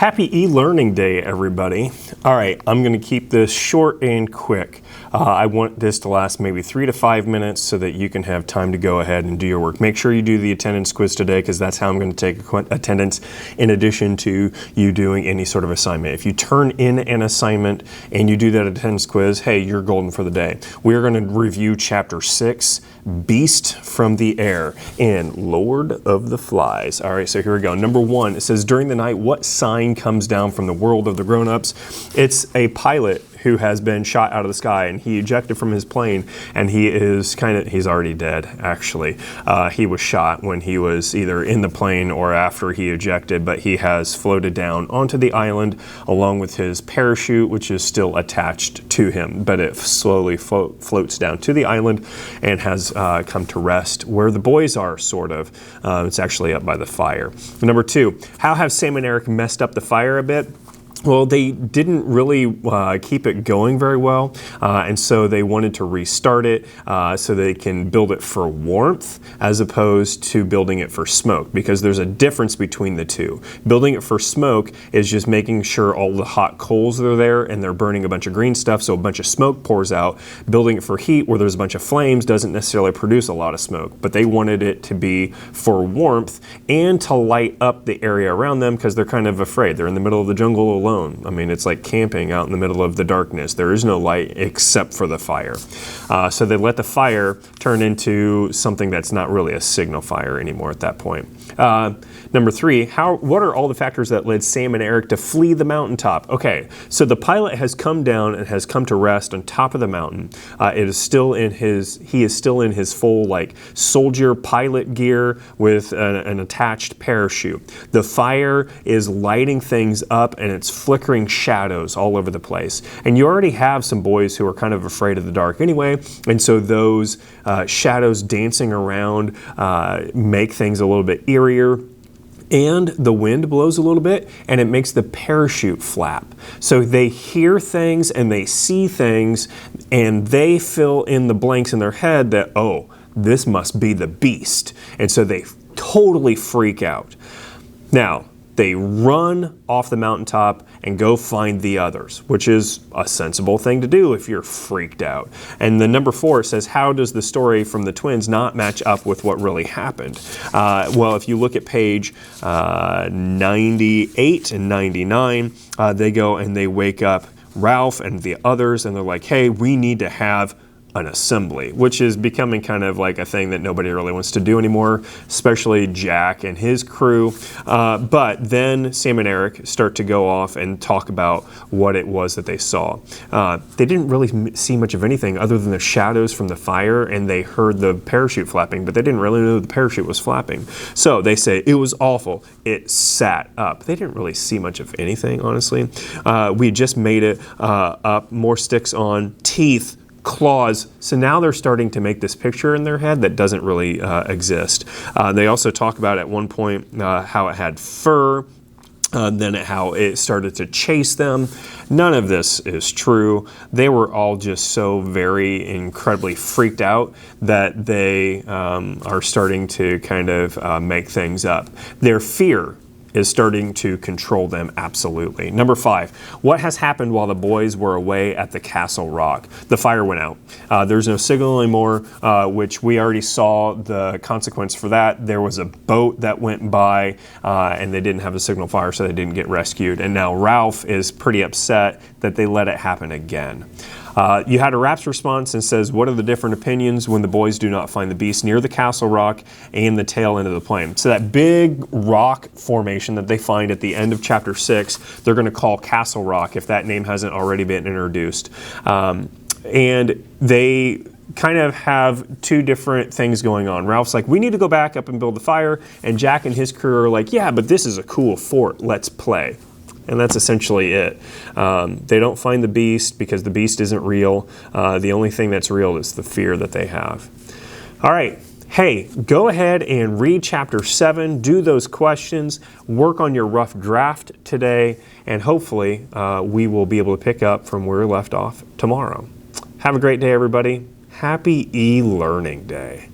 Happy e-learning day, everybody. All right, I'm going to keep this short and quick. I want this to last maybe 3 to 5 minutes so that you can have time to go ahead and do your work. Make sure you do the attendance quiz today because that's how I'm going to take attendance in addition to you doing any sort of assignment. If you turn in an assignment and you do that attendance quiz, hey, you're golden for the day. We're going to review Chapter 6, Beast from the Air, and Lord of the Flies. All right, so here we go. Number 1, it says, during the night, what sign comes down from the world of the grown-ups? It's a pilot who has been shot out of the sky, and he ejected from his plane, and he's already dead, actually. He was shot when he was either in the plane or after he ejected, but he has floated down onto the island along with his parachute, which is still attached to him, but it slowly floats down to the island and has come to rest where the boys are, sort of. It's actually up by the fire. Number 2, how have Sam and Eric messed up the fire a bit? Well, they didn't really keep it going very well, and so they wanted to restart it so they can build it for warmth as opposed to building it for smoke, because there's a difference between the two. Building it for smoke is just making sure all the hot coals are there and they're burning a bunch of green stuff, so a bunch of smoke pours out. Building it for heat, where there's a bunch of flames, doesn't necessarily produce a lot of smoke, but they wanted it to be for warmth and to light up the area around them because they're kind of afraid. They're in the middle of the jungle alone. I mean, it's like camping out in the middle of the darkness. There is no light except for the fire. So they let the fire turn into something that's not really a signal fire anymore at that point. Number 3, what are all the factors that led Sam and Eric to flee the mountaintop? Okay, so the pilot has come down and has come to rest on top of the mountain. He is still in his full like soldier pilot gear with an attached parachute. The fire is lighting things up and it's flickering shadows all over the place. And you already have some boys who are kind of afraid of the dark anyway, and so those shadows dancing around make things a little bit eerier. And the wind blows a little bit and it makes the parachute flap. So they hear things and they see things and they fill in the blanks in their head that, oh, this must be the beast. And so they totally freak out. Now, they run off the mountaintop and go find the others, which is a sensible thing to do if you're freaked out. And the number 4 says, how does the story from the twins not match up with what really happened? Well, if you look at page 98 and 99, they go and they wake up Ralph and the others, and they're like, hey, we need to have an assembly, which is becoming kind of like a thing that nobody really wants to do anymore, especially Jack and his crew. But then Sam and Eric start to go off and talk about what it was that they saw. They didn't really see much of anything other than the shadows from the fire, and they heard the parachute flapping, but they didn't really know the parachute was flapping. So they say, it was awful. It sat up. They didn't really see much of anything, honestly. We just made it up, more sticks on, teeth, claws. So now they're starting to make this picture in their head that doesn't really exist. They also talk about at one point how it had fur, then how it started to chase them. None of this is true. They were all just so very incredibly freaked out that they are starting to kind of make things up. Their fear is starting to control them, absolutely. Number 5, what has happened while the boys were away at the Castle Rock? The fire went out. There's no signal anymore, which we already saw the consequence for that. There was a boat that went by and they didn't have a signal fire, so they didn't get rescued. And now Ralph is pretty upset that they let it happen again. You had a Rap's response and says, what are the different opinions when the boys do not find the beast near the Castle Rock and the tail end of the plane? So that big rock formation that they find at the end of Chapter 6, they're going to call Castle Rock if that name hasn't already been introduced. And they kind of have 2 different things going on. Ralph's like, we need to go back up and build the fire. And Jack and his crew are like, yeah, but this is a cool fort. Let's play. And that's essentially it. They don't find the beast because the beast isn't real. The only thing that's real is the fear that they have. All right. Hey, go ahead and read Chapter 7, do those questions, work on your rough draft today, and hopefully we will be able to pick up from where we left off tomorrow. Have a great day, everybody. Happy e-learning day.